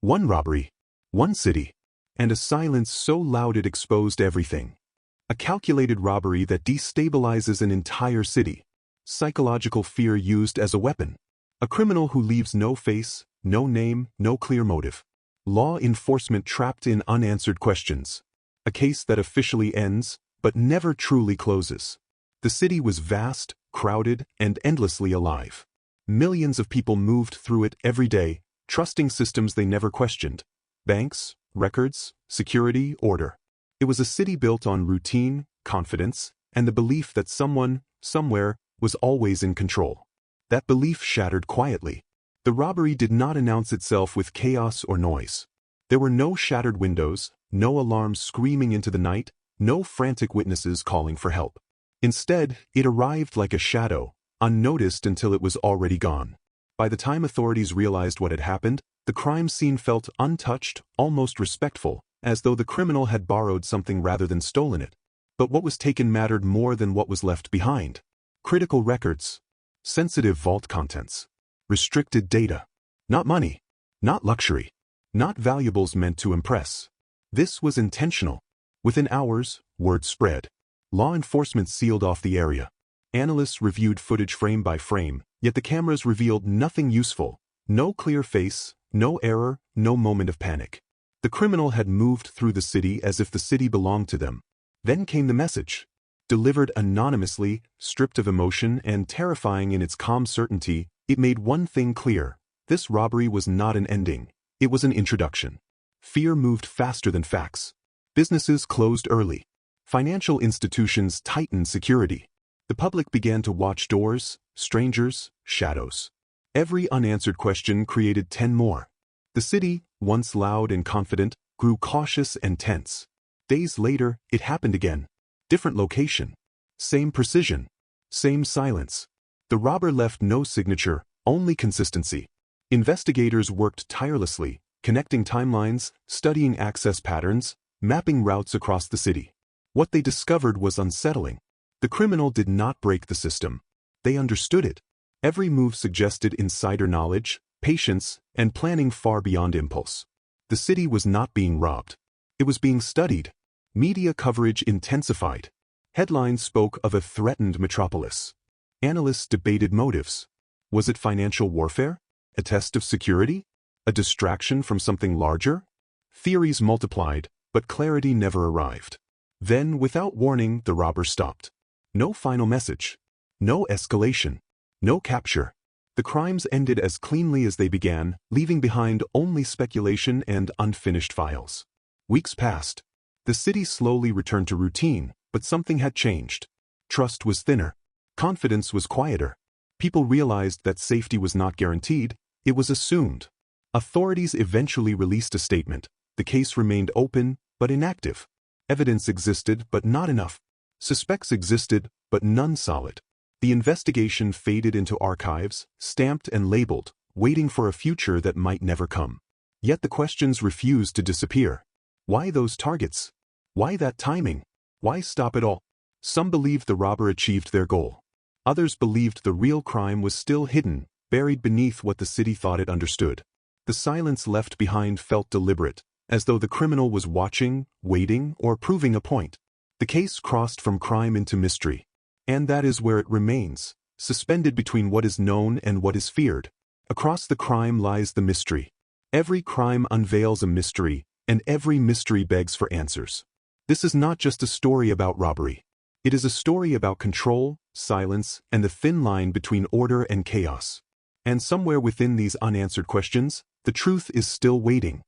One robbery, one city, and a silence so loud it exposed everything. A calculated robbery that destabilizes an entire city. Psychological fear used as a weapon. A criminal who leaves no face, no name, no clear motive. Law enforcement trapped in unanswered questions. A case that officially ends, but never truly closes. The city was vast, crowded, and endlessly alive. Millions of people moved through it every day, trusting systems they never questioned. Banks, records, security, order. It was a city built on routine, confidence, and the belief that someone, somewhere, was always in control. That belief shattered quietly. The robbery did not announce itself with chaos or noise. There were no shattered windows, no alarms screaming into the night, no frantic witnesses calling for help. Instead, it arrived like a shadow, unnoticed until it was already gone. By the time authorities realized what had happened, the crime scene felt untouched, almost respectful, as though the criminal had borrowed something rather than stolen it. But what was taken mattered more than what was left behind. Critical records. Sensitive vault contents. Restricted data. Not money. Not luxury. Not valuables meant to impress. This was intentional. Within hours, word spread. Law enforcement sealed off the area. Analysts reviewed footage frame by frame, yet the cameras revealed nothing useful. No clear face, no error, no moment of panic. The criminal had moved through the city as if the city belonged to them. Then came the message. Delivered anonymously, stripped of emotion and terrifying in its calm certainty, it made one thing clear. This robbery was not an ending. It was an introduction. Fear moved faster than facts. Businesses closed early. Financial institutions tightened security. The public began to watch doors, strangers, shadows. Every unanswered question created 10 more. The city, once loud and confident, grew cautious and tense. Days later, it happened again. Different location. Same precision. Same silence. The robber left no signature, only consistency. Investigators worked tirelessly, connecting timelines, studying access patterns, mapping routes across the city. What they discovered was unsettling. The criminal did not break the system. They understood it. Every move suggested insider knowledge, patience, and planning far beyond impulse. The city was not being robbed. It was being studied. Media coverage intensified. Headlines spoke of a threatened metropolis. Analysts debated motives. Was it financial warfare? A test of security? A distraction from something larger? Theories multiplied, but clarity never arrived. Then, without warning, the robber stopped. No final message. No escalation. No capture. The crimes ended as cleanly as they began, leaving behind only speculation and unfinished files. Weeks passed. The city slowly returned to routine, but something had changed. Trust was thinner. Confidence was quieter. People realized that safety was not guaranteed, it was assumed. Authorities eventually released a statement. The case remained open, but inactive. Evidence existed, but not enough. Suspects existed, but none solid. The investigation faded into archives, stamped and labeled, waiting for a future that might never come. Yet the questions refused to disappear. Why those targets? Why that timing? Why stop it all? Some believed the robber achieved their goal. Others believed the real crime was still hidden, buried beneath what the city thought it understood. The silence left behind felt deliberate, as though the criminal was watching, waiting, or proving a point. The case crossed from crime into mystery. And that is where it remains, suspended between what is known and what is feared. Across the crime lies the mystery. Every crime unveils a mystery, and every mystery begs for answers. This is not just a story about robbery. It is a story about control, silence, and the thin line between order and chaos. And somewhere within these unanswered questions, the truth is still waiting.